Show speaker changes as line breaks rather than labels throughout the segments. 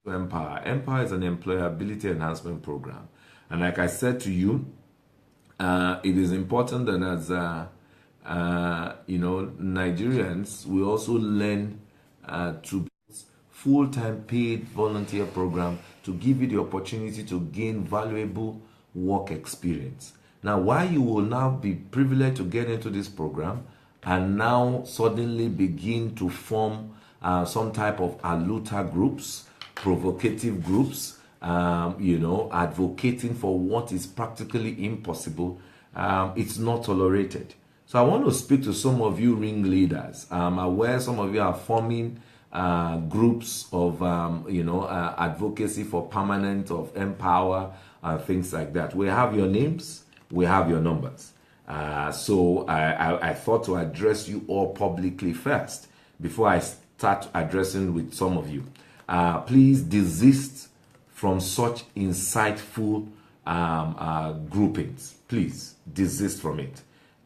NPower? NPower is an employability enhancement program. And like I said to you, it is important that as Nigerians, we also learn to full-time paid volunteer program to give you the opportunity to gain valuable work experience. Now, why you will now be privileged to get into this program and now suddenly begin to form some type of aluta groups, provocative groups, advocating for what is practically impossible, it's not tolerated. So I want to speak to some of you ringleaders. I'm aware some of you are forming groups of, advocacy for permanent of NPower, things like that. We have your names, we have your numbers. So I thought to address you all publicly first before I start addressing with some of you. Please desist from such insightful groupings. Please desist from it.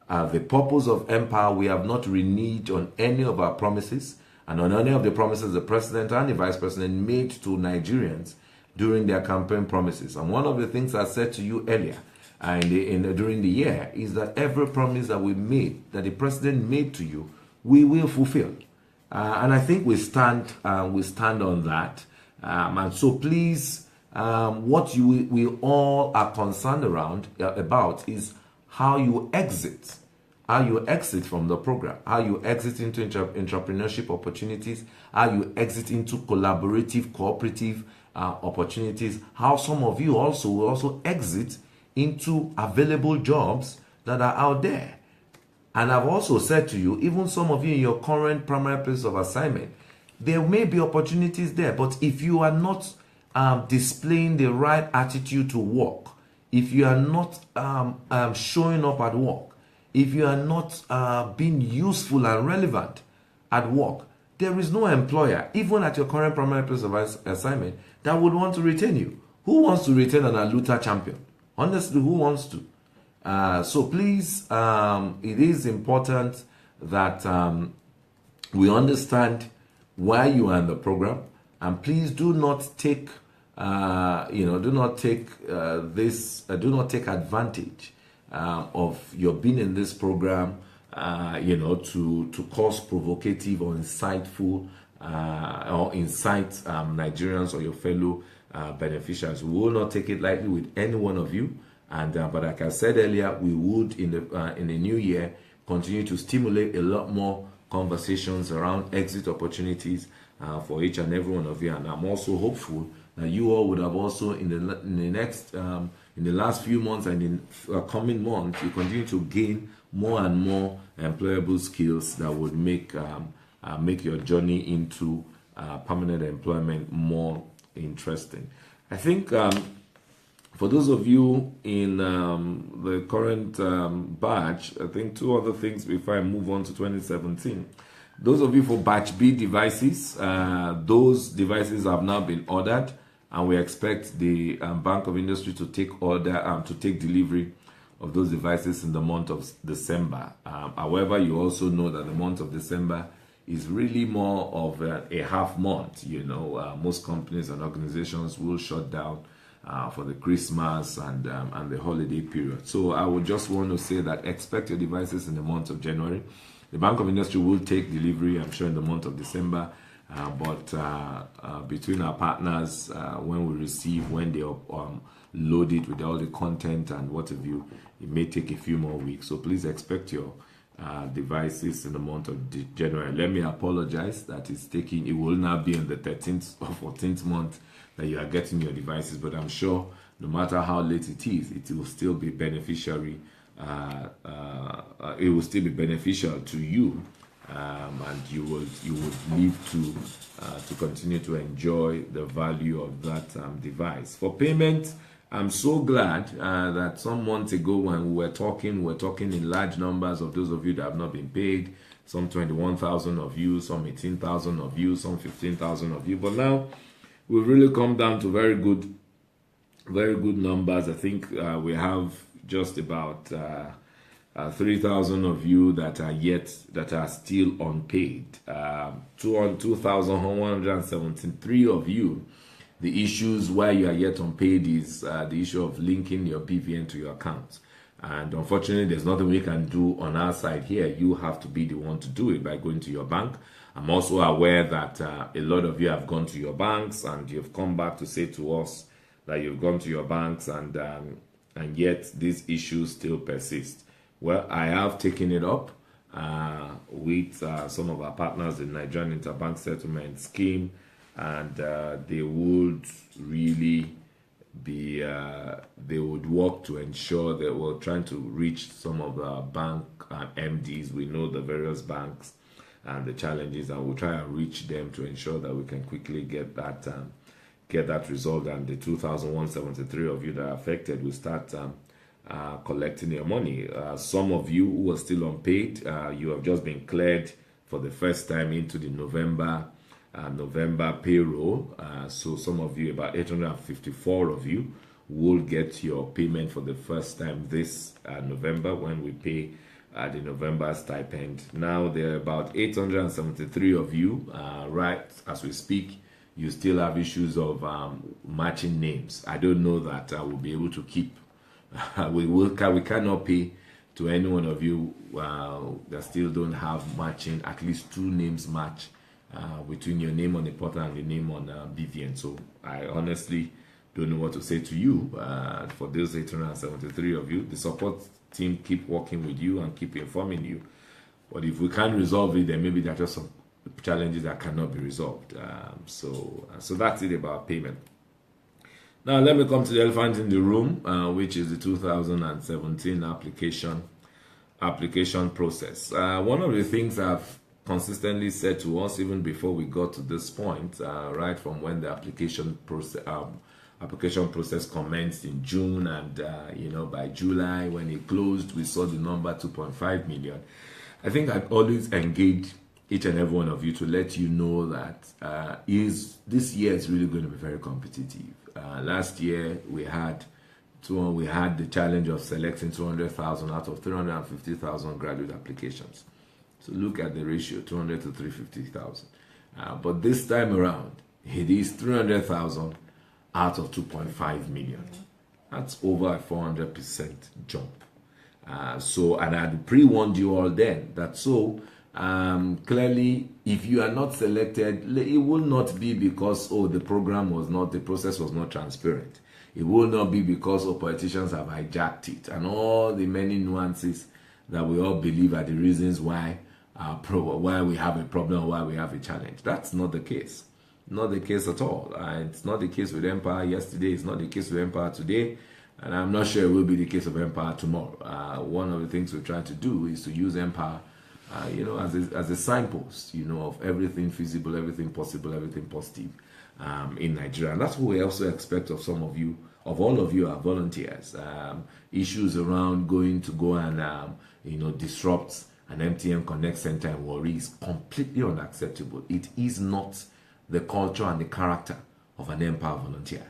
The purpose of NPower, we have not reneged on any of our promises and on any of the promises the president and the vice president made to Nigerians during their campaign promises. And one of the things I said to you earlier during the year is that every promise that we made, that the president made to you, we will fulfill. And I think we stand on that. And so please, what we all are concerned about is how you exit. How you exit from the program, how you exit into entrepreneurship opportunities, how you exit into collaborative, cooperative opportunities, how some of you also will exit into available jobs that are out there. And I've also said to you, even some of you in your current primary place of assignment, there may be opportunities there, but if you are not displaying the right attitude to work, if you are not showing up at work, if you are not being useful and relevant at work, there is no employer, even at your current primary place of assignment, that would want to retain you. Who wants to retain an aluta champion? Honestly, who wants to? So please, it is important that we understand why you are in the program, and please do not take, do not take advantage of your being in this program, to cause provocative or insightful or incite Nigerians or your fellow beneficiaries. We will not take it lightly with any one of you. And but like I said earlier, we would in the new year continue to stimulate a lot more conversations around exit opportunities for each and every one of you. And I'm also hopeful that you all would have also in the last few months and in coming months, you continue to gain more and more employable skills that would make your journey into permanent employment more interesting. I think for those of you in the current batch, I think two other things before I move on to 2017. Those of you for batch B devices, those devices have now been ordered, and we expect the Bank of Industry to take delivery of those devices in the month of December. However, you also know that the month of December is really more of a half month. Most companies and organizations will shut down for the Christmas and the holiday period. So I would just want to say that expect your devices in the month of January. The Bank of Industry will take delivery, I'm sure, in the month of December. But between our partners, when we receive, when they load it with all the content and what have you, it may take a few more weeks. So please expect your devices in the month of January. Let me apologize that it will now be in the 13th or 14th month that you are getting your devices, but I'm sure no matter how late it is, it will still be beneficiary. It will still be beneficial to you, and you would live to continue to enjoy the value of that device. For payment, I'm so glad that some months ago when we were talking in large numbers of those of you that have not been paid. Some 21,000 of you, some 18,000 of you, some 15,000 of you. But now we've really come down to very good numbers. I think we have just about 3,000 of you that are still unpaid. 2,173 of you The issues why you are yet unpaid is the issue of linking your BVN to your account. And unfortunately, there's nothing we can do on our side here. You have to be the one to do it by going to your bank. I'm also aware that a lot of you have gone to your banks and you've come back to say to us that you've gone to your banks and yet these issues still persist. Well, I have taken it up with some of our partners in Nigerian Interbank Settlement Scheme, and they would really be they would work to ensure that we're trying to reach some of the bank MDs. We know the various banks and the challenges, and we'll try and reach them to ensure that we can quickly get that resolved, and the 2,173 of you that are affected will start collecting your money. Some of you who are still unpaid, you have just been cleared for the first time into the November payroll. So some of you, about 854 of you, will get your payment for the first time this November when we pay the November stipend. Now there are about 873 of you, right as we speak. You still have issues of matching names. I don't know that I will be able to keep. We cannot pay to any one of you that still don't have matching, at least 2 names match between your name on the portal and the name on BVN. So I honestly don't know what to say to you. For those 873 of you, the support team keep working with you and keep informing you. But if we can't resolve it, then maybe there are just some challenges that cannot be resolved. So that's it about payment. Now let me come to the elephant in the room, which is the 2017 application process. One of the things I've consistently said to us even before we got to this point, right from when the application process commenced in June, and by July when it closed, we saw the number 2.5 million. I think I've always engaged each and every one of you to let you know that this year is really going to be very competitive. Last year we had the challenge of selecting 200,000 out of 350,000 graduate applications. So look at the ratio, 200 to 350,000. But this time around, it is 300,000 out of 2.5 million. That's over a 400% jump. And I had pre-warned you all then that clearly, if you are not selected, it will not be because the process was not transparent. It will not be because politicians have hijacked it and all the many nuances that we all believe are the reasons why we have a problem, why we have a challenge. That's not the case. Not the case at all. It's not the case with NPower yesterday. It's not the case with NPower today. And I'm not sure it will be the case of NPower tomorrow. One of the things we're trying to do is to use NPower as a signpost, of everything feasible, everything possible, everything positive in Nigeria. And that's what we also expect of some of you, of all of you, our volunteers. Issues around going and disrupt an MTN Connect Center in Warri is completely unacceptable. It is not the culture and the character of an NPower volunteer.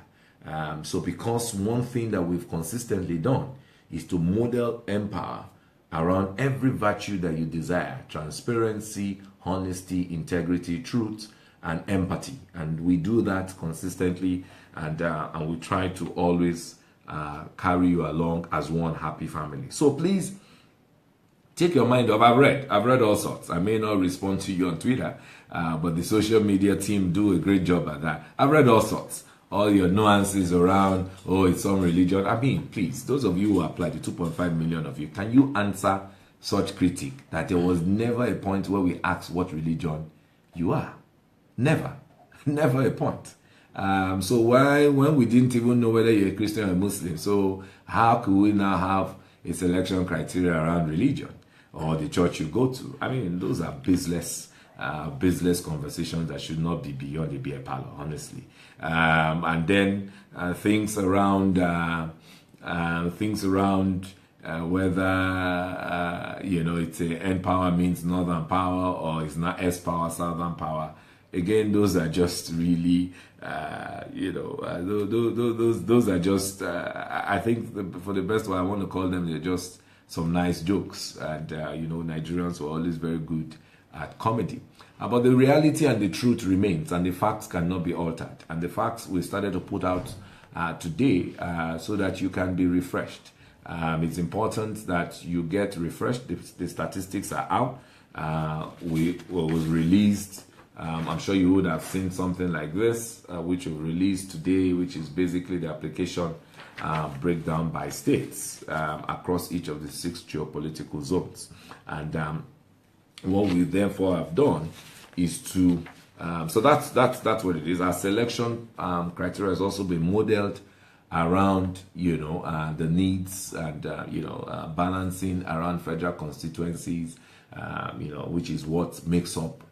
So because one thing that we've consistently done is to model NPower around every virtue that you desire: transparency, honesty, integrity, truth, and empathy. And we do that consistently, and we try to always carry you along as one happy family. So please take your mind off. I've read all sorts. I may not respond to you on Twitter, but the social media team do a great job at that. I've read all sorts. All your nuances around, it's some religion. I mean, please, those of you who applied, the 2.5 million of you, can you answer such critique that there was never a point where we asked what religion you are? Never. Never a point. So when we didn't even know whether you're a Christian or Muslim, so how could we now have a selection criteria around religion or the church you go to? I mean, those are baseless conversations that should not be beyond the beer parlor, honestly. And then things around whether it's a NPower means Northern Power or it's not S Power, Southern Power. Again, those are just really those are just I think for the best way I want to call them, they're just some nice jokes. And Nigerians were always very good at comedy. But the reality and the truth remains, and the facts cannot be altered. And the facts we started to put out today so that you can be refreshed. It's important that you get refreshed. The statistics are out. We was released. I'm sure you would have seen something like this, which we released today, which is basically the application breakdown by states across each of the 6 geopolitical zones. And what we therefore have done is to so that's what it is. Our selection criteria has also been modeled around the needs and balancing around federal constituencies, which is what makes up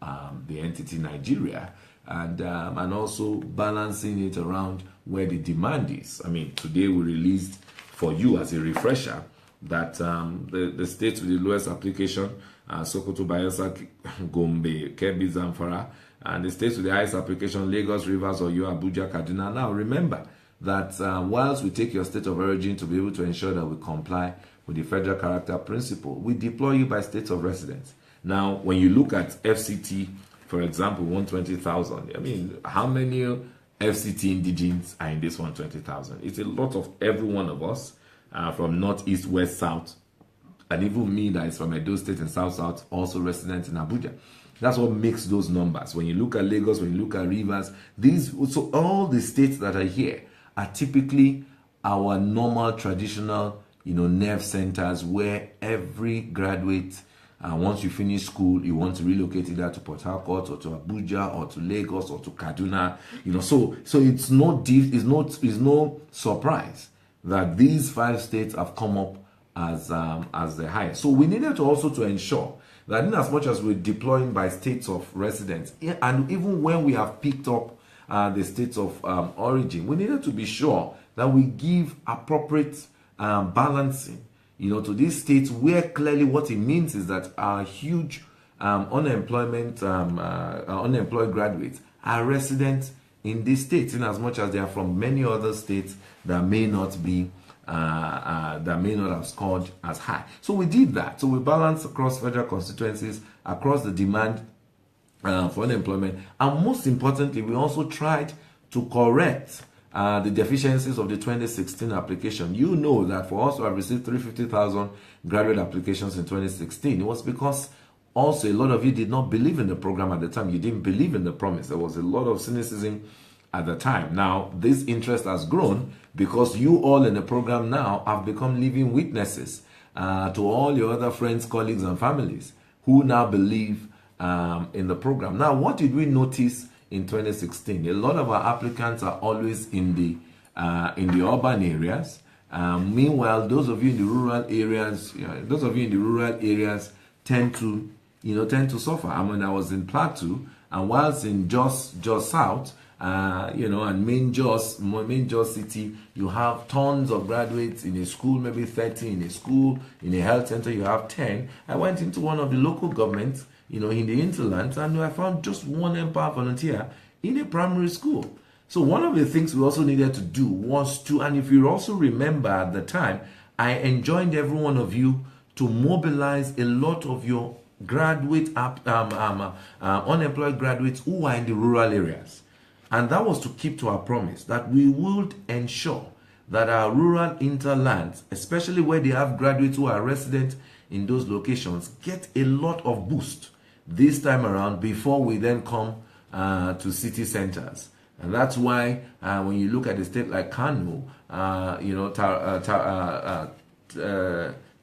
the entity Nigeria, and also balancing it around where the demand is. I mean, today we released for you as a refresher that the states with the lowest application, Sokoto, Bayelsa, Gombe, Kebbi, Zamfara, and the states with the highest application, Lagos, Rivers, Oyo, Abuja, Kaduna. Now remember that whilst we take your state of origin to be able to ensure that we comply with the federal character principle, we deploy you by states of residence. Now, when you look at FCT, for example, 120,000, I mean, how many FCT indigenes are in this 120,000? It's a lot of every one of us from north, east, west, south, and even me that is from Edo State and South, also resident in Abuja. That's what makes those numbers. When you look at Lagos, when you look at Rivers, so all the states that are here are typically our normal, traditional, nerve centers where every graduate, once you finish school, you want to relocate either to Port Harcourt or to Abuja or to Lagos or to Kaduna. So it's no surprise that these 5 states have come up as the highest. So we needed to also to ensure that in as much as we're deploying by states of residence, and even when we have picked up the states of origin, we needed to be sure that we give appropriate balancing, to these states where clearly what it means is that our huge unemployed graduates are resident in these states, in as much as they are from many other states that may not have scored as high. So we did that. So we balanced across federal constituencies, across the demand for unemployment, and most importantly, we also tried to correct the deficiencies of the 2016 application. You know that for us to have received 350,000 graduate applications in 2016, it was because also a lot of you did not believe in the program at the time. You didn't believe in the promise. There was a lot of cynicism at the time. Now, this interest has grown because you all in the program now have become living witnesses to all your other friends, colleagues, and families who now believe in the program. Now, what did we notice in 2016? A lot of our applicants are always in the urban areas. Meanwhile, those of you in the rural areas, tend to suffer. I mean, I was in Plateau, and whilst in Jos South, and main Jos city, you have tons of graduates in a school, maybe 30 in a school. In a health center, you have 10. I went into one of the local governments, in the hinterlands, and I found just one NPower volunteer in a primary school. So one of the things we also needed to do was to, and if you also remember at the time, I enjoined every one of you to mobilize a lot of your unemployed graduates who are in the rural areas. And that was to keep to our promise that we would ensure that our rural hinterlands, especially where they have graduates who are resident in those locations, get a lot of boost this time around before we then come to city centers. And that's why when you look at a state like Kano,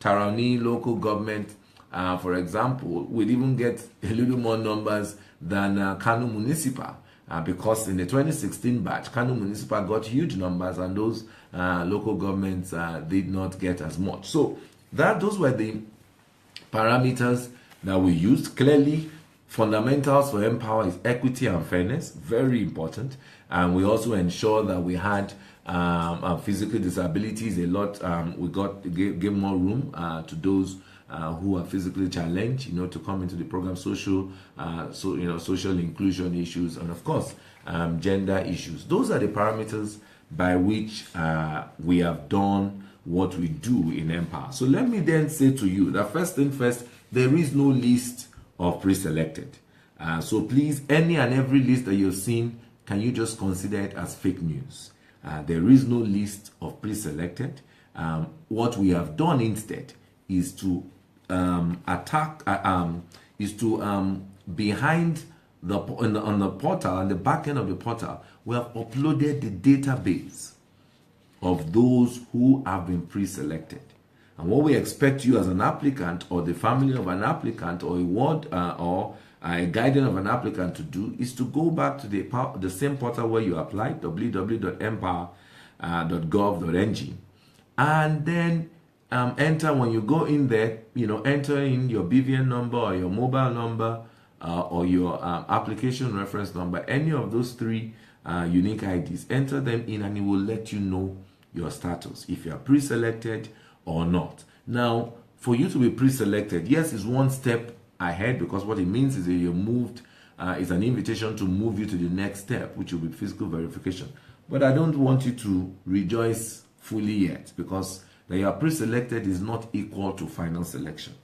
Tarauni local government, for example, would even get a little more numbers than Kano Municipal. Because in the 2016 batch, Kano Municipal got huge numbers, and those local governments did not get as much. So those were the parameters that we used. Clearly, fundamentals for NPower is equity and fairness, very important. And we also ensure that we had physical disabilities a lot. We gave more room to those who are physically challenged, to come into the program. Social inclusion issues, and of course, gender issues. Those are the parameters by which we have done what we do in NPower. So let me then say to you that first thing first, there is no list of pre-selected. So please, any and every list that you've seen, can you just consider it as fake news? There is no list of pre-selected. What we have done instead is to behind on the portal, on the back end of the portal, we have uploaded the database of those who have been pre-selected. And what we expect you as an applicant, or the family of an applicant, or a ward or a guardian of an applicant to do, is to go back to the same portal where you applied, www.npower.gov.ng, and then enter. When you go in there, enter in your BVN number or your mobile number or your application reference number, any of those three unique IDs. Enter them in and it will let you know your status, if you are pre-selected or not. Now, for you to be pre-selected, yes, it's one step ahead, because what it means is that you're moved, it's an invitation to move you to the next step, which will be physical verification. But I don't want you to rejoice fully yet, because that you are pre-selected is not equal to final selection.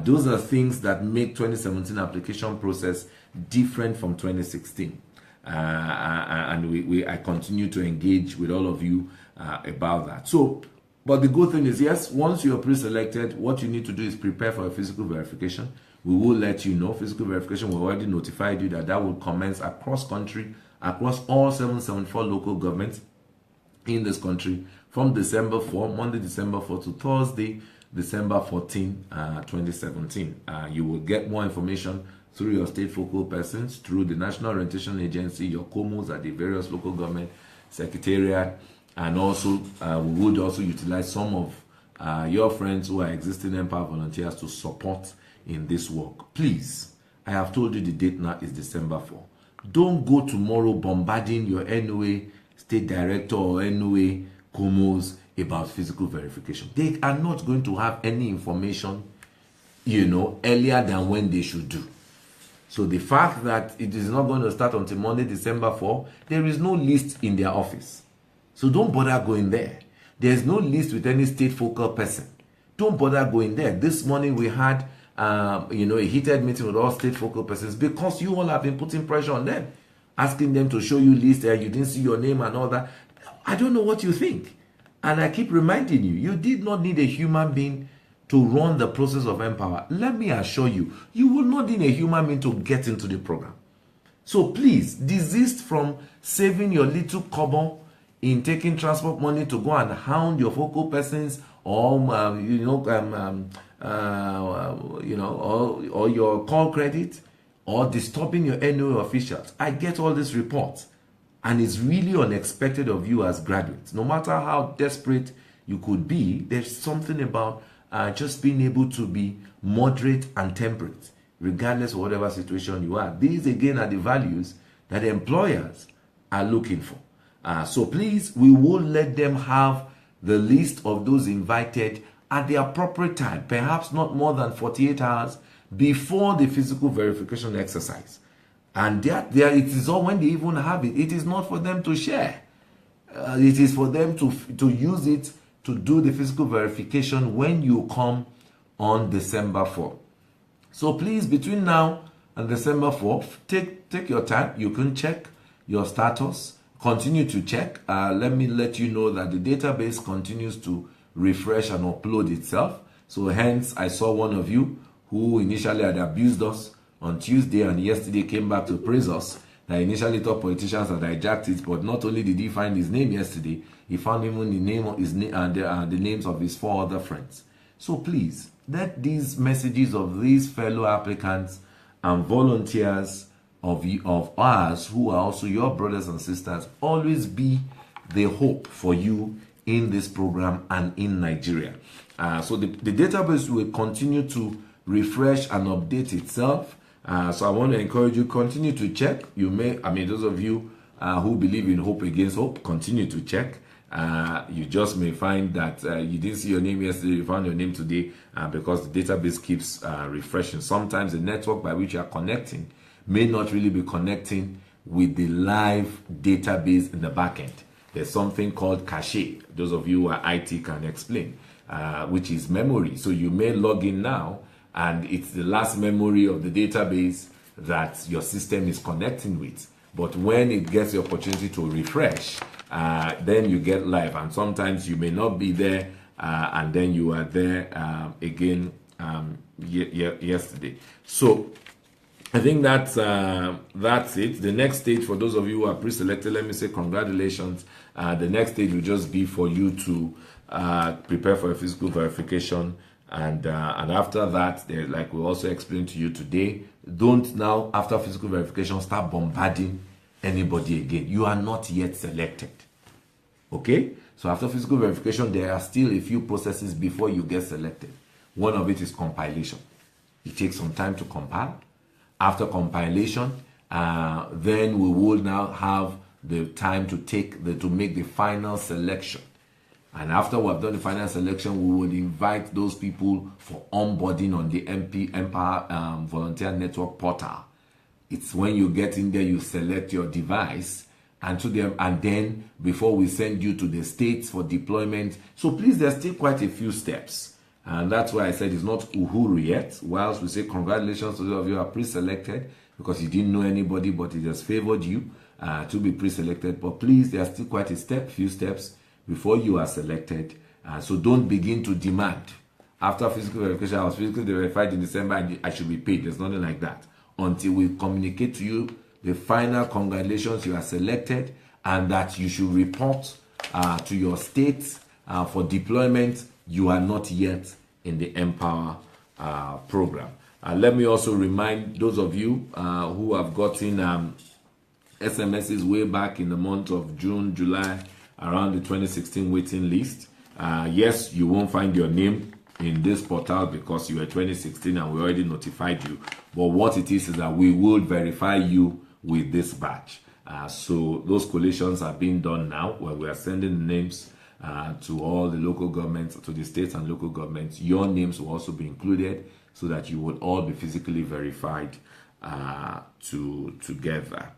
Those are things that make 2017 application process different from 2016. And I continue to engage with all of you about that. So, but the good thing is, yes, once you're pre-selected, what you need to do is prepare for a physical verification. We will let you know. Physical verification, we already notified you that will commence across country, across all 774 local governments in this country from December 4, Monday, December 4 to Thursday, December 14, 2017. You will get more information through your state focal persons, through the National Orientation Agency, your COMOs at the various local government secretariat, and also we would also utilize some of your friends who are existing NPower volunteers to support in this work. Please, I have told you the date now is December 4. Don't go tomorrow bombarding your NOA state director or NOA COMOs about physical verification. They are not going to have any information, earlier than when they should do. So the fact that it is not going to start until Monday, December 4, there is no list in their office. So don't bother going there. There's no list with any state focal person. Don't bother going there. This morning we had a heated meeting with all state focal persons, because you all have been putting pressure on them, asking them to show you lists there. You didn't see your name and all that. I don't know what you think. And I keep reminding you, you did not need a human being to run the process of NPower. Let me assure you, you will not need a human being to get into the program. So please, desist from saving your little kobo in taking transport money to go and hound your focal persons, or or your call credit, or disturbing your NOA officials. I get all these reports, and it's really unexpected of you as graduates. No matter how desperate you could be, there's something about just being able to be moderate and temperate, regardless of whatever situation you are. These again are the values that employers are looking for. So please, we will let them have the list of those invited at the appropriate time, perhaps not more than 48 hours before the physical verification exercise. And it is all when they even have it. It is not for them to share. It is for them to use it to do the physical verification when you come on December 4th. So please, between now and December 4th, take your time. You can check your status. Continue to check. Let me let you know that the database continues to refresh and upload itself. So hence, I saw one of you who initially had abused us on Tuesday and yesterday came back to praise us. That initially thought politicians had hijacked it, but not only did he find his name yesterday, he found even the name of his and the names of his 4 other friends. So please, let these messages of these fellow applicants and volunteers of ours, who are also your brothers and sisters, always be the hope for you in this program and in Nigeria. So the database will continue to refresh and update itself. So I want to encourage you, continue to check. You may, those of you who believe in hope against hope, continue to check. You just may find that you didn't see your name yesterday, you found your name today, because the database keeps refreshing. Sometimes the network by which you are connecting may not really be connecting with the live database in the back end. There's something called cache. Those of you who are IT can explain, which is memory. So you may log in now and it's the last memory of the database that your system is connecting with. But when it gets the opportunity to refresh, then you get live, and sometimes you may not be there, and then you are there again yesterday. So I think that's it. The next stage, for those of you who are pre-selected, let me say congratulations. The next stage will just be for you to prepare for a physical verification, and after that, like we also explained to you today, don't now, after physical verification, start bombarding anybody again. You are not yet selected. Okay? So after physical verification, there are still a few processes before you get selected. One of it is compilation. It takes some time to compile. After compilation, then we will now have the time to make the final selection. And after we have done the final selection, we will invite those people for onboarding on the NPower Volunteer Network portal. It's when you get in there, you select your device, and then before we send you to the states for deployment. So please, there's still quite a few steps. And that's why I said it's not uhuru yet. Whilst we say congratulations to those of you who are pre-selected, because you didn't know anybody, but it has favored you to be pre-selected. But please, there's still quite a few steps before you are selected. So don't begin to demand. After physical verification, I was physically verified in December and I should be paid. There's nothing like that. Until we communicate to you the final congratulations, you are selected, and that you should report to your state for deployment. You are not yet in the NPower program. Let me also remind those of you who have gotten SMSs way back in the month of June, July, around the 2016 waiting list. Yes, you won't find your name in this portal because you were 2016 and we already notified you. But what it is that we will verify you with this batch. So those collations are being done now, where we are sending the names to all the local governments, to the states and local governments. Your names will also be included so that you would all be physically verified together.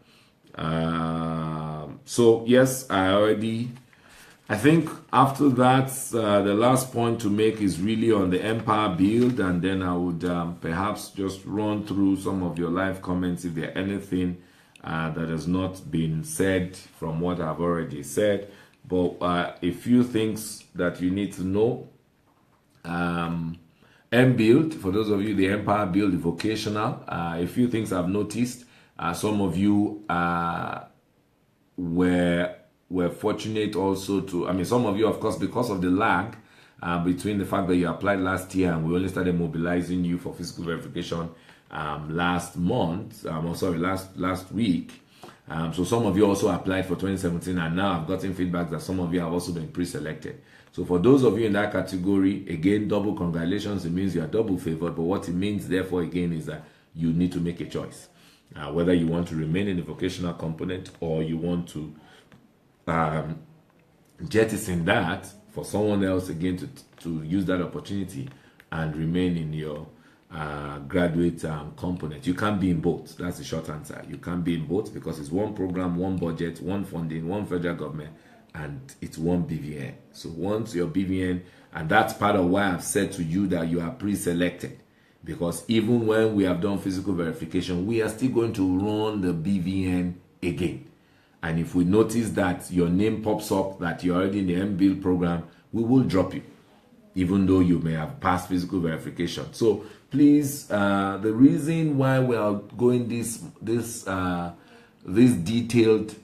So yes, I think after that, the last point to make is really on the NPower build, and then I would perhaps just run through some of your live comments if there anything that has not been said from what I've already said. But a few things that you need to know. NBuild, for those of you, the NPower build, the vocational, a few things I've noticed. Some of you were fortunate also to, some of you, of course, because of the lag between the fact that you applied last year and we only started mobilizing you for physical verification last week. So some of you also applied for 2017, and now I've gotten feedback that some of you have also been pre-selected. So for those of you in that category, again, double congratulations. It means you are double favored, but what it means, therefore, again, is that you need to make a choice. Whether you want to remain in the vocational component or you want to jettison that for someone else, again, to use that opportunity and remain in your graduate component. You can't be in both. That's the short answer. You can't be in both because it's one program, one budget, one funding, one federal government, and it's one BVN. So once your BVN, and that's part of why I've said to you that you are pre-selected, because even when we have done physical verification, we are still going to run the BVN again. And if we notice that your name pops up, that you're already in the MBuild program, we will drop you, even though you may have passed physical verification. So please, the reason why we are going this detailed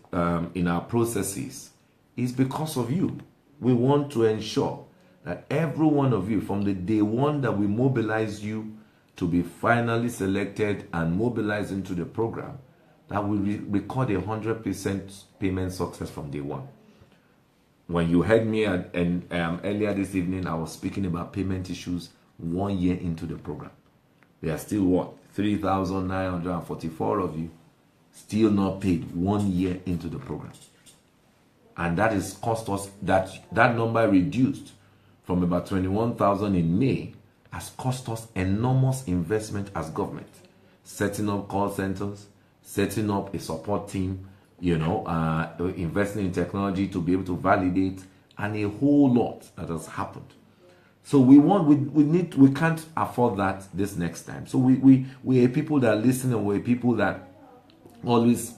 in our processes is because of you. We want to ensure that every one of you, from the day one that we mobilize you to be finally selected and mobilized into the program, that we record 100% payment success from day one. When you heard me earlier this evening, I was speaking about payment issues 1 year into the program. There are still 3,944 of you still not paid 1 year into the program. And that is cost us, that number reduced from about 21,000 in May has cost us enormous investment as government. Setting up call centers, setting up a support team, investing in technology to be able to validate, and a whole lot that has happened. So we can't afford that this next time. So we are people that listen, and we're people that always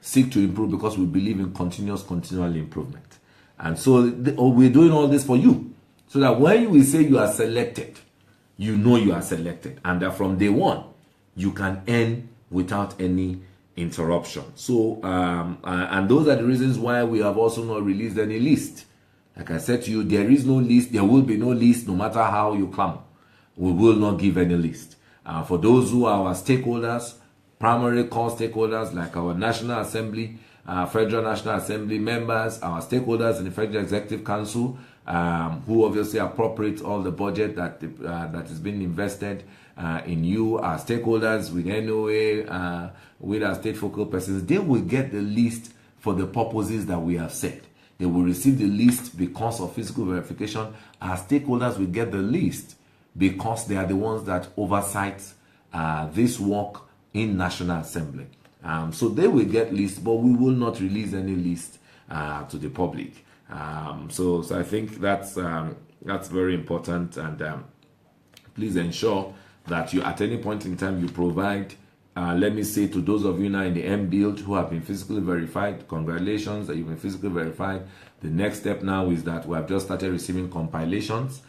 seek to improve, because we believe in continual improvement. And so we're doing all this for you, so that when we say you are selected, you know you are selected, and that from day one you can earn without any interruption. So and those are the reasons why we have also not released any list. Like I said to you, there is no list, there will be no list, no matter how you clamor. We will not give any list. For those who are our stakeholders, primary core stakeholders, like our National Assembly, Federal National Assembly members, our stakeholders in the Federal Executive Council, who obviously appropriate all the budget that is being invested in you, our stakeholders with NOA, with our state focal persons, they will get the list for the purposes that we have said. They will receive the list because of physical verification. Our stakeholders will get the list because they are the ones that oversight this work in National Assembly. So they will get lists, but we will not release any list to the public. So I think that's very important, and please ensure that you, at any point in time, you provide. Let me say to those of you now in the M-Build who have been physically verified, congratulations that you've been physically verified. The next step now is that we have just started receiving compilations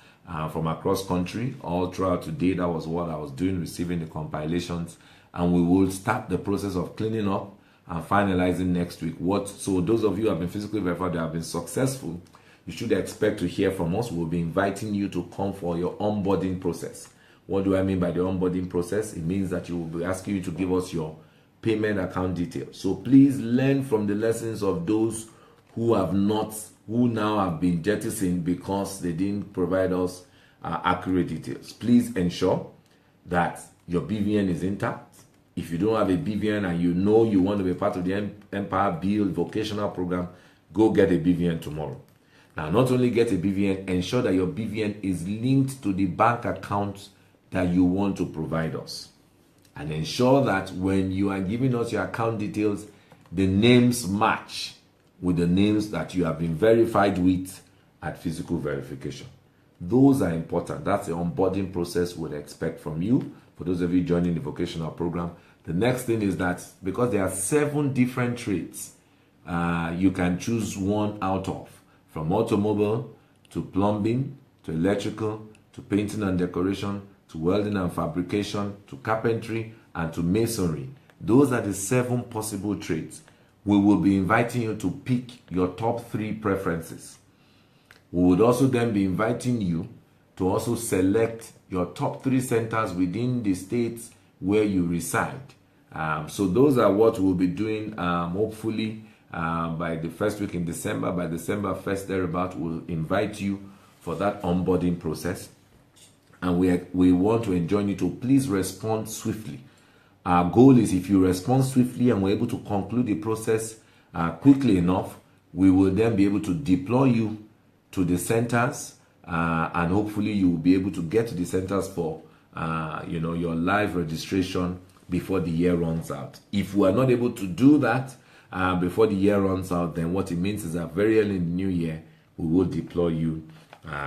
from across country. All throughout today, that was what I was doing, receiving the compilations. And we will start the process of cleaning up and finalizing next week. So those of you who have been physically verified, that have been successful, you should expect to hear from us. We'll be inviting you to come for your onboarding process. What do I mean by the onboarding process? It means that you will be asking you to give us your payment account details. So please learn from the lessons of those who now have been jettisoned because they didn't provide us accurate details. Please ensure that your BVN is intact. If you don't have a BVN and you know you want to be part of the NPower Build vocational program, go get a BVN tomorrow. Now, not only get a BVN, ensure that your BVN is linked to the bank account that you want to provide us. And ensure that when you are giving us your account details, the names match with the names that you have been verified with at physical verification. Those are important. That's the onboarding process we'd expect from you. For those of you joining the vocational program, the next thing is that because there are 7 different trades, you can choose one out of, from automobile to plumbing to electrical to painting and decoration to welding and fabrication to carpentry and to masonry. Those are the 7 possible trades. We will be inviting you to pick your top 3 preferences. We would also then be inviting you to also select your top 3 centers within the states where you reside. So those are what we'll be doing, hopefully by the first week in December. By December 1st, thereabout, we'll invite you for that onboarding process. And we want to enjoin you to please respond swiftly. Our goal is, if you respond swiftly and we're able to conclude the process quickly enough, we will then be able to deploy you to the centers, and hopefully you will be able to get to the centers for your live registration before the year runs out. If we are not able to do that before the year runs out, then what it means is that very early in the new year, we will deploy you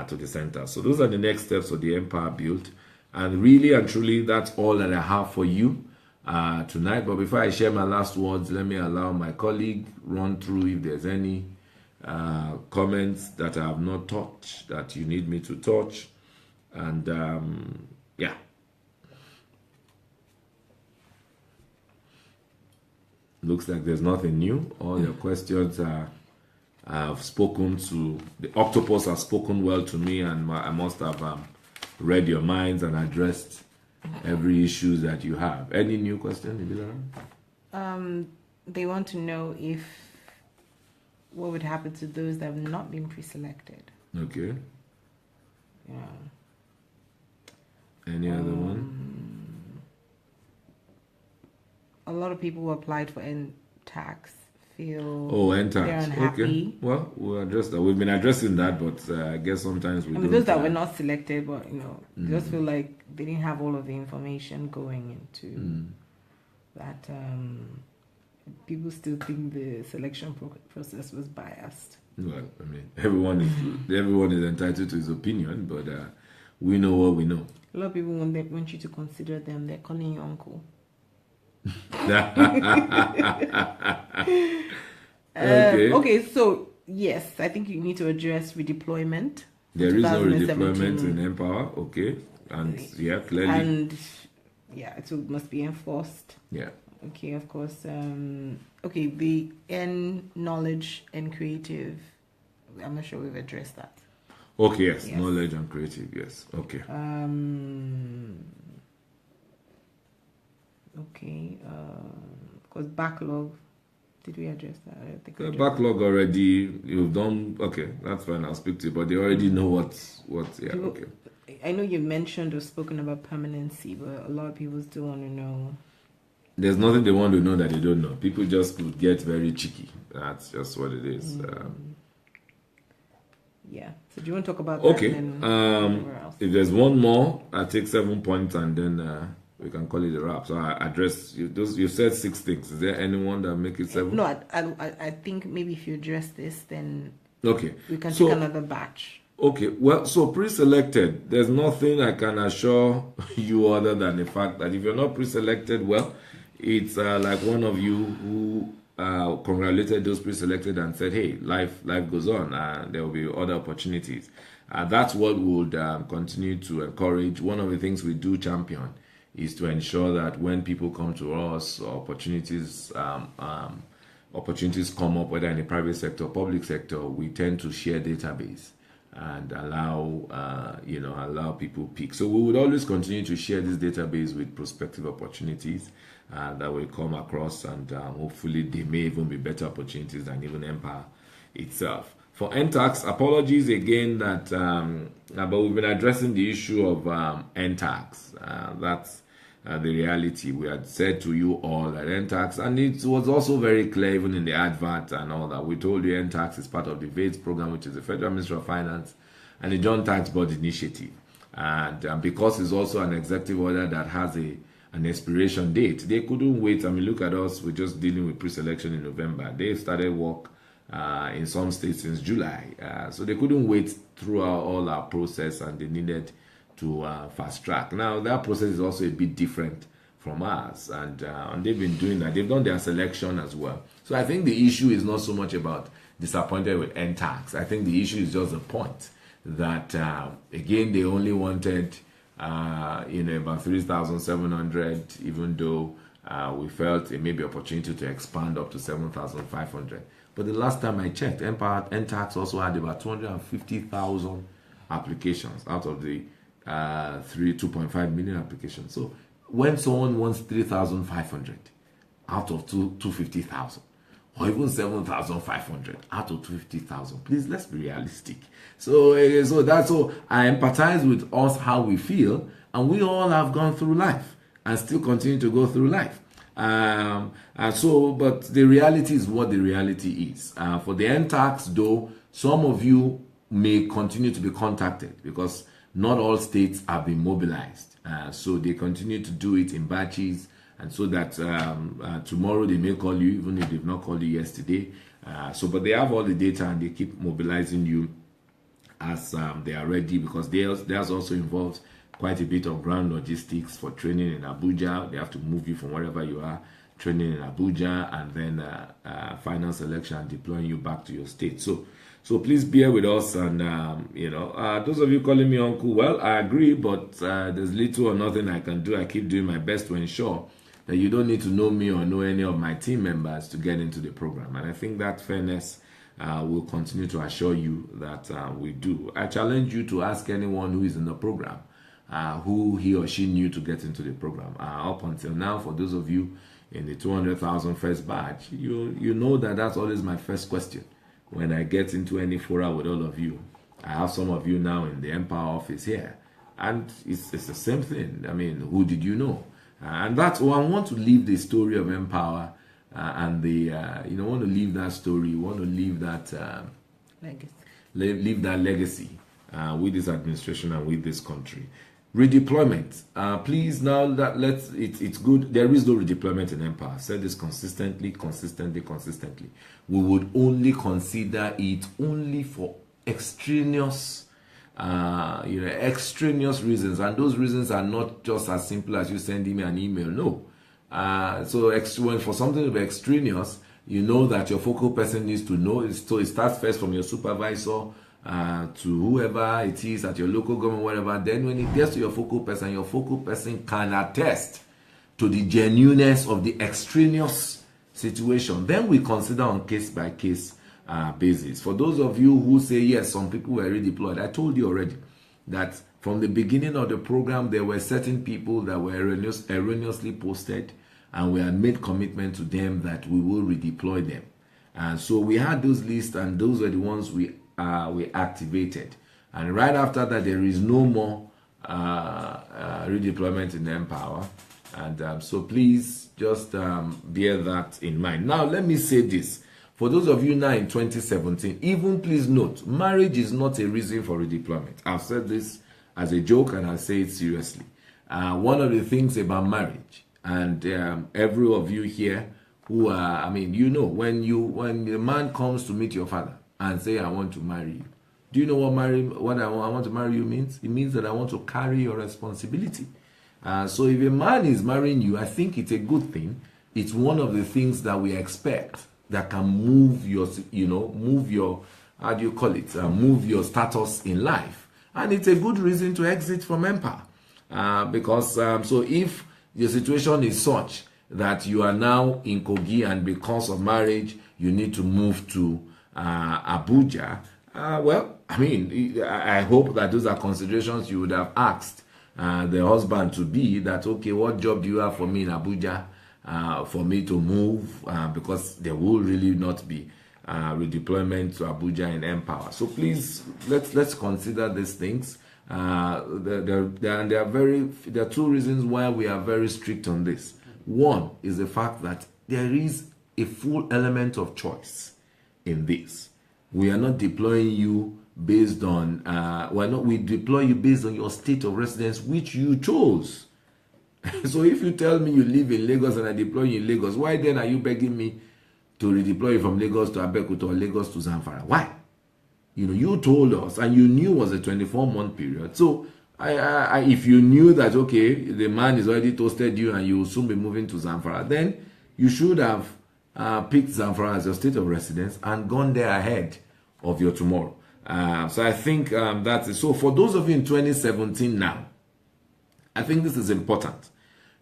to the center. So those are the next steps of the NPower Build. And really and truly, that's all that I have for you tonight. But before I share my last words, let me allow my colleague run through if there's any comments that I have not touched that you need me to touch. And yeah. Looks like there's nothing new. All your questions are, I've spoken to, the octopus has spoken well to me, and I must have read your minds and addressed every issue that you have. Any new question, Ibilara?
They want to know what would happen to those that have not been pre-selected.
Okay.
Yeah.
Any other one?
A lot of people who applied for tax feel
NTax.
they're unhappy.
Okay. Well, we'll address that. We've been addressing that, but I guess sometimes we don't.
Those that were not selected, but just feel like they didn't have all of the information going into that people still think the selection process was biased.
Well, I mean, everyone is entitled to his opinion, but we know what we know.
A lot of people want you to consider them. They're calling you uncle. Okay, so yes, I think you need to address redeployment.
There is no redeployment in NPower, okay, and yeah, clearly,
and yeah, it must be enforced.
Yeah.
Okay, of course. Okay, the knowledge and creative. I'm not sure we've addressed that.
Okay, yes, knowledge and creative, yes. Okay.
Okay. Because backlog. Did we address that? I don't think we
backlog already. You've done. Okay, that's fine. I'll speak to you. But they already know what. Yeah. Okay.
I know you mentioned or spoken about permanency, but a lot of people still want to know.
There's nothing they want to know that they don't know. People just could get very cheeky. That's just what it is.
Yeah. So do you want to talk about
that? Okay. If there's one more, I take 7 points and then we can call it a wrap. So I address you. You said 6 things. Is there anyone that make it 7?
No, I think maybe if you address this, then
okay,
we can take another batch.
Okay, well, so pre-selected, there's nothing I can assure you other than the fact that if you're not pre-selected, well, it's like one of you who congratulated those pre-selected and said, hey, life goes on, there will be other opportunities. That's what we would continue to encourage. One of the things we do champion is to ensure that when people come to us, opportunities come up, whether in the private sector or public sector, we tend to share database and allow people pick. So we would always continue to share this database with prospective opportunities that will come across, and hopefully they may even be better opportunities than even NPower itself. For NTax, apologies again that, but we've been addressing the issue of NTax. That's the reality. We had said to you all that NTax, and it was also very clear even in the advert and all that. We told you NTax is part of the VADES program, which is the Federal Ministry of Finance and the Joint Tax Board Initiative. And because it's also an executive order that has an expiration date, they couldn't wait. I mean, look at us. We're just dealing with pre-selection in November. They started work in some states since July. So they couldn't wait throughout all our process, and they needed to fast track. Now, that process is also a bit different from ours, and they've been doing that. They've done their selection as well. So I think the issue is not so much about disappointed with NTax. I think the issue is just the point that, again, they only wanted, about 3,700, even though we felt it may be opportunity to expand up to 7,500. But the last time I checked, NTax also had about 250,000 applications out of the 2.5 million applications. So when someone wants 3,500 out of 250,000, or even 7,500 out of 250,000, please, let's be realistic. So that's all. I empathize with us how we feel, and we all have gone through life and still continue to go through life. But the reality is what the reality is. For the NTax, though, some of you may continue to be contacted because not all states have been mobilized. So they continue to do it in batches, and so that tomorrow they may call you, even if they've not called you yesterday. But they have all the data, and they keep mobilizing you as they are ready, because there's also involved quite a bit of ground logistics for training in Abuja. They have to move you from wherever you are, training in Abuja, and then final selection and deploying you back to your state. So please bear with us, and those of you calling me uncle, well, I agree, but there's little or nothing I can do. I keep doing my best to ensure that you don't need to know me or know any of my team members to get into the program. And I think that fairness will continue to assure you that we do. I challenge you to ask anyone who is in the program who he or she knew to get into the program. Up until now, for those of you in the 200,000 first batch, you know that that's always my first question. When I get into any fora with all of you, I have some of you now in the NPower office here, and it's the same thing. I mean, who did you know? And that's why I want to leave the story of NPower, and want to leave that story, want to leave that
legacy.
Leave that legacy with this administration and with this country. Redeployment. Please now that it's good. There is no redeployment in NPower. I've said this consistently. We would only consider it only for extraneous extraneous reasons, and those reasons are not just as simple as you sending me an email. No. When for something to be extraneous, you know that your focal person needs to know. So it starts first from your supervisor to whoever it is at your local government, whatever. Then when it gets to your focal person can attest to the genuineness of the extraneous situation. Then we consider on case by case basis. For those of you who say yes, some people were redeployed, I told you already that from the beginning of the program there were certain people that were erroneously posted, and we had made commitment to them that we will redeploy them. And so we had those lists, and those were the ones we activated. And right after that, there is no more redeployment in NPower. And so please just bear that in mind. Now, let me say this. For those of you now in 2017, even please note, marriage is not a reason for redeployment. I've said this as a joke, and I say it seriously. One of the things about marriage, and every of you here who are, when the man comes to meet your father and say, I want to marry you, do you know what I want to marry you means? It means that I want to carry your responsibility. So if a man is marrying you, I think it's a good thing. It's one of the things that we expect that can move your move your status in life. And it's a good reason to exit from NPower. Because so if the situation is such that you are now in Kogi and because of marriage you need to move to Abuja, I hope that those are considerations you would have asked the husband to be, that okay, what job do you have for me in Abuja for me to move, because there will really not be redeployment to Abuja in NPower. So please let's consider these things. There are two reasons why we are very strict on this. One is the fact that there is a full element of choice in this. We are not deploying you based on we deploy you based on your state of residence which you chose. So if you tell me you live in Lagos and I deploy you in Lagos, why then are you begging me to redeploy you from Lagos to Abeokuta or Lagos to Zamfara? Why? You told us, and you knew it was a 24-month period. So if you knew that, okay, the man is already toasted you and you will soon be moving to Zamfara, then you should have picked Zamfara as your state of residence and gone there ahead of your tomorrow. So I think that's it. So for those of you in 2017 now, I think this is important.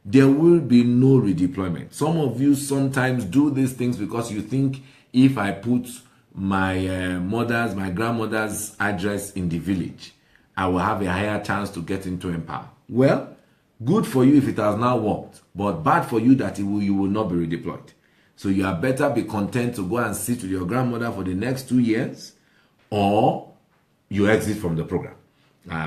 There will be no redeployment. Some of you sometimes do these things because you think if I put my grandmother's address in the village, I will have a higher chance to get into NPower. Well, good for you if it has now worked, but bad for you that you will not be redeployed. So you are better be content to go and sit with your grandmother for the next 2 years, or you exit from the program.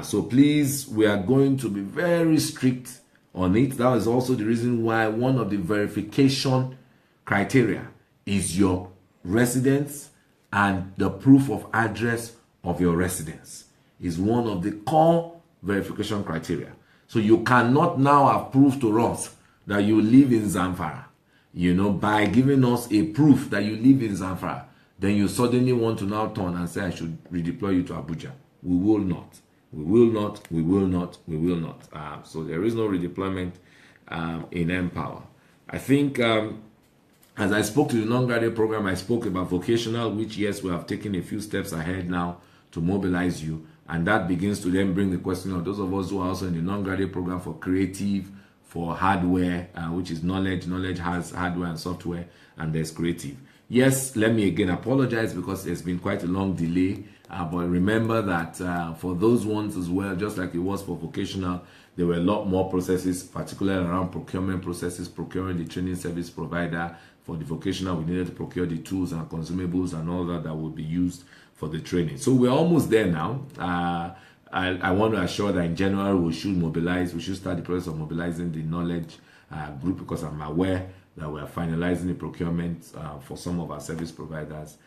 So please, we are going to be very strict on it. That is also the reason why one of the verification criteria is your residence, and the proof of address of your residence is one of the core verification criteria. So you cannot now have proof to us that you live in Zamfara, by giving us a proof that you live in Zamfara. Then you suddenly want to now turn and say, I should redeploy you to Abuja. We will not. We will not. We will not. We will not. So there is no redeployment in NPower. I think as I spoke to the non-graduate program, I spoke about vocational, which, yes, we have taken a few steps ahead now to mobilize you. And that begins to then bring the question of those of us who are also in the non-graduate program for creative, for hardware, which is knowledge. Knowledge has hardware and software, and there's creative. Yes, let me again apologize because there's been quite a long delay. But remember that for those ones as well, just like it was for vocational, there were a lot more processes, particularly around procurement processes, procuring the training service provider. For the vocational, we needed to procure the tools and consumables and all that would be used for the training. So we're almost there now. I want to assure that in January we should mobilize. We should start the process of mobilizing the knowledge group, because I'm aware that we are finalizing the procurement for some of our service providers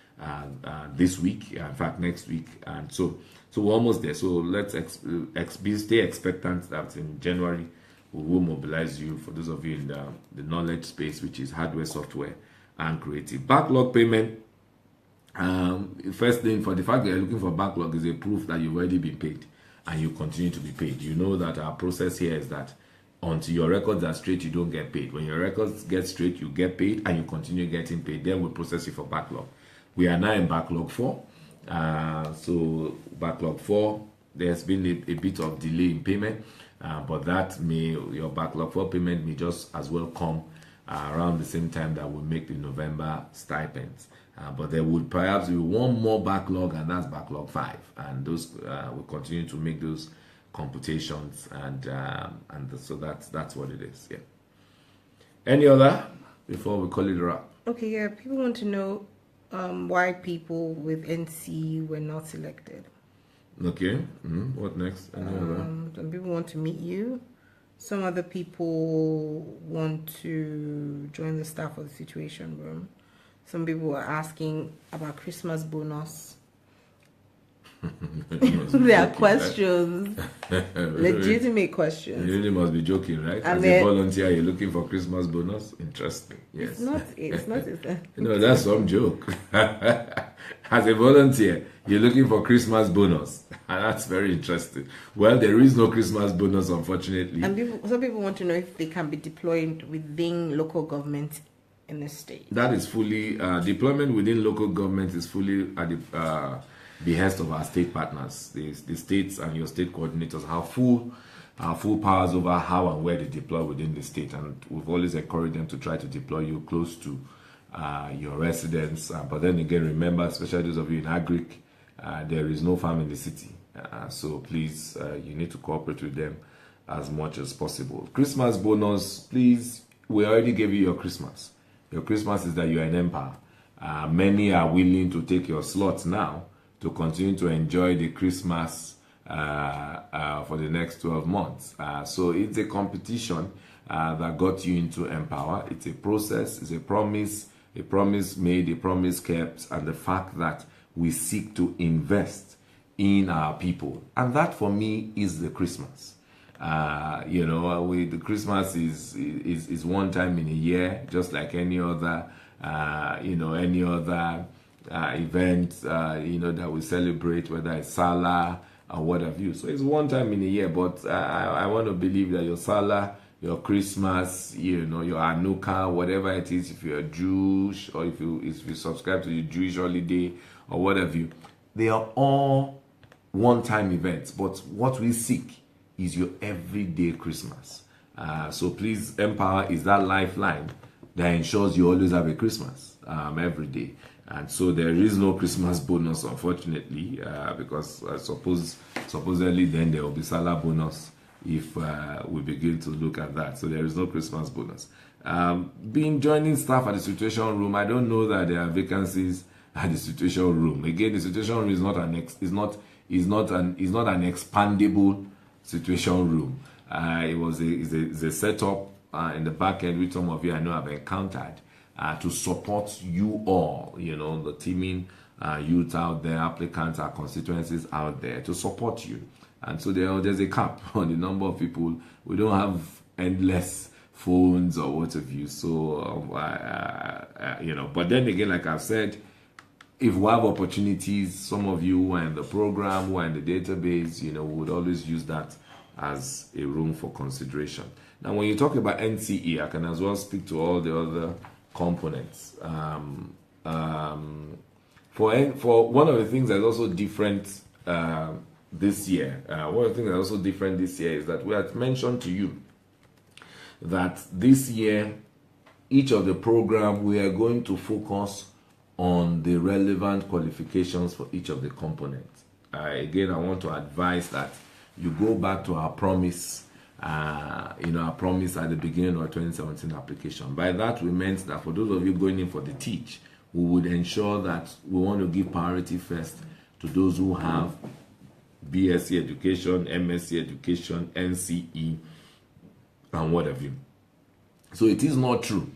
this week, in fact next week, and so we're almost there. So let's stay expectant that in January we will mobilize you, for those of you in the knowledge space, which is hardware, software, and creative. Backlog payment. First thing, for the fact that you're looking for backlog is a proof that you've already been paid and you continue to be paid. You know that our process here is that until your records are straight, you don't get paid. When your records get straight, you get paid and you continue getting paid. Then we process you for backlog. We are now in backlog 4. So backlog 4, there's been a bit of delay in payment, but your backlog 4 payment may just as well come around the same time that we make the November stipends. But there would perhaps be one more backlog, and that's backlog 5, and those will continue to make those computations, and so that's what it is. Yeah. Any other before we call it a wrap?
Okay. Yeah. People want to know why people with NC were not selected.
Okay. What next? Any other?
Some people want to meet you. Some other people want to join the staff of the Situation Room. Some people were asking about Christmas bonus. There are questions, legitimate questions.
You really must be joking, right?
And
As a volunteer, you're looking for Christmas bonus? Interesting. Yes.
It's not.
No, that's some joke. As a volunteer, you're looking for Christmas bonus. And that's very interesting. Well, there is no Christmas bonus, unfortunately.
And some people want to know if they can be deployed within local government in the state.
That is fully, deployment within local government is fully at the behest of our state partners. The states and your state coordinators have full powers over how and where they deploy within the state, and we've always encouraged them to try to deploy you close to your residence. But then again, remember, especially those of you in agric, there is no farm in the city. So please, you need to cooperate with them as much as possible. Christmas bonus, please, we already gave you your Christmas. Your Christmas is that you are in NPower. Many are willing to take your slots now to continue to enjoy the Christmas for the next 12 months. So it's a competition that got you into NPower. It's a process, it's a promise made, a promise kept, and the fact that we seek to invest in our people. And that for me is the Christmas. The Christmas is one time in a year, just like any other event, that we celebrate, whether it's Salah or what have you. So it's one time in a year, but I want to believe that your Salah, your Christmas, your Hanukkah, whatever it is, if you're Jewish or if you subscribe to the Jewish holiday or what have you, they are all one-time events. But what we seek is your everyday Christmas. So please, NPower is that lifeline that ensures you always have a Christmas every day. And so there is no Christmas bonus, unfortunately, because supposedly then there will be Salah bonus if we begin to look at that. So there is no Christmas bonus. Joining staff at the Situation Room, I don't know that there are vacancies at the Situation Room. Again, the Situation Room is not an expandable Situation Room. It's a setup in the back end, which some of you I know have encountered, to support you all, the teaming youth out there, applicants, our constituencies out there, to support you. And so there's a cap on the number of people. We don't have endless phones or what have you. So, but then again, like I've said, if we have opportunities, some of you who are in the program, who are in the database, we would always use that as a room for consideration. Now, when you talk about NCE, I can as well speak to all the other components. For one of the things that's also different this year, is that we had mentioned to you that this year, each of the program, we are going to focus on the relevant qualifications for each of the components. Again, I want to advise that you go back to our promise, our promise at the beginning of our 2017 application. By that, we meant that for those of you going in for the teach, we would ensure that we want to give priority first to those who have BSc education, MSc education, NCE, and what have you. So it is not true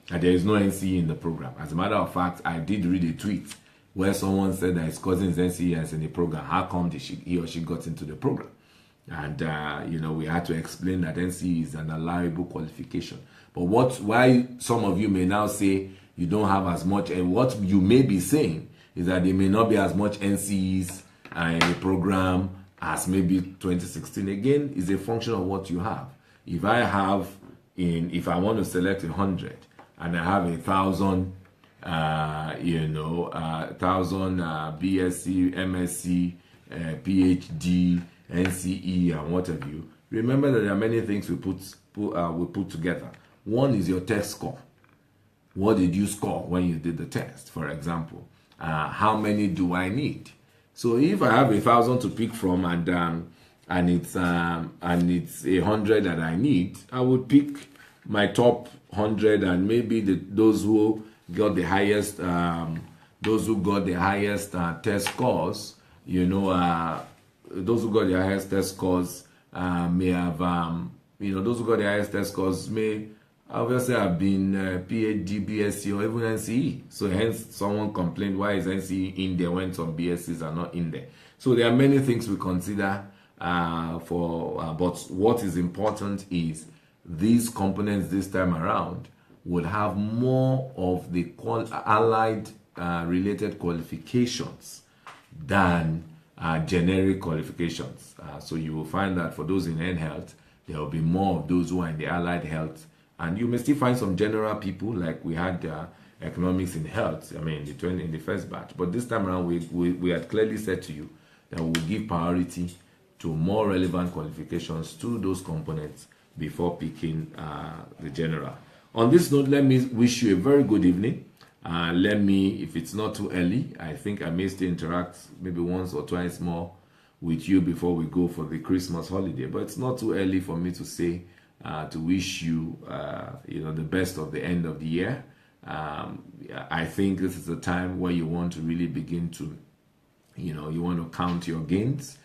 and there is no NCE in the program. As a matter of fact, I did read a tweet where someone said that his cousin's NCE is in the program. How come he or she got into the program? And we had to explain that NCE is an allowable qualification. But why some of you may now say you don't have as much, and what you may be saying is that there may not be as much NCEs in the program as maybe 2016. Again, is a function of what you have. If I want to select 100 and I have 1,000, 1,000 BSc, MSc, PhD, NCE, and what have you. Remember that there are many things we put together. One is your test score. What did you score when you did the test? For example, how many do I need? So if I have 1,000 to pick from, and it's 100 that I need, I would pick my top 100, and maybe those who got the highest, test scores. Those who got the highest test scores may have, those who got the highest test scores may obviously have been PhD, BSc, or even NCE. So hence someone complained, why is NCE in there when some BScs are not in there? So there are many things we consider but what is important is these components this time around will have more of the allied related qualifications than generic qualifications. So you will find that for those in health, there will be more of those who are in the allied health, and you may still find some general people, like we had economics in health, in the first batch. But this time around, we had clearly said to you that we will give priority to more relevant qualifications to those components before picking the general. On this note, let me wish you a very good evening. If it's not too early, I think I may still interact maybe once or twice more with you before we go for the Christmas holiday. But it's not too early for me to say, to wish you, the best of the end of the year. I think this is a time where you want to really begin to, you want to count your gains.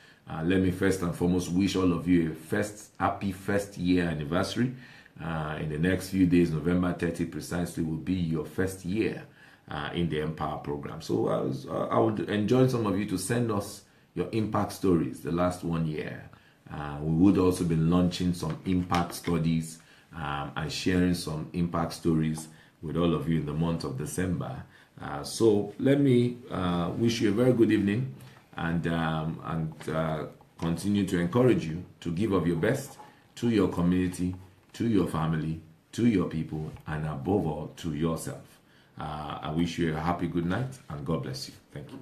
Let me first and foremost wish all of you a happy first year anniversary. In the next few days, November 30 precisely, will be your first year in the NPower program. So I would enjoy some of you to send us your impact stories the last 1 year. We would also be launching some impact studies and sharing some impact stories with all of you in the month of December. So let me wish you a very good evening and continue to encourage you to give of your best to your community, to your family, to your people, and above all, to yourself. I wish you a happy good night, and God bless you. Thank you.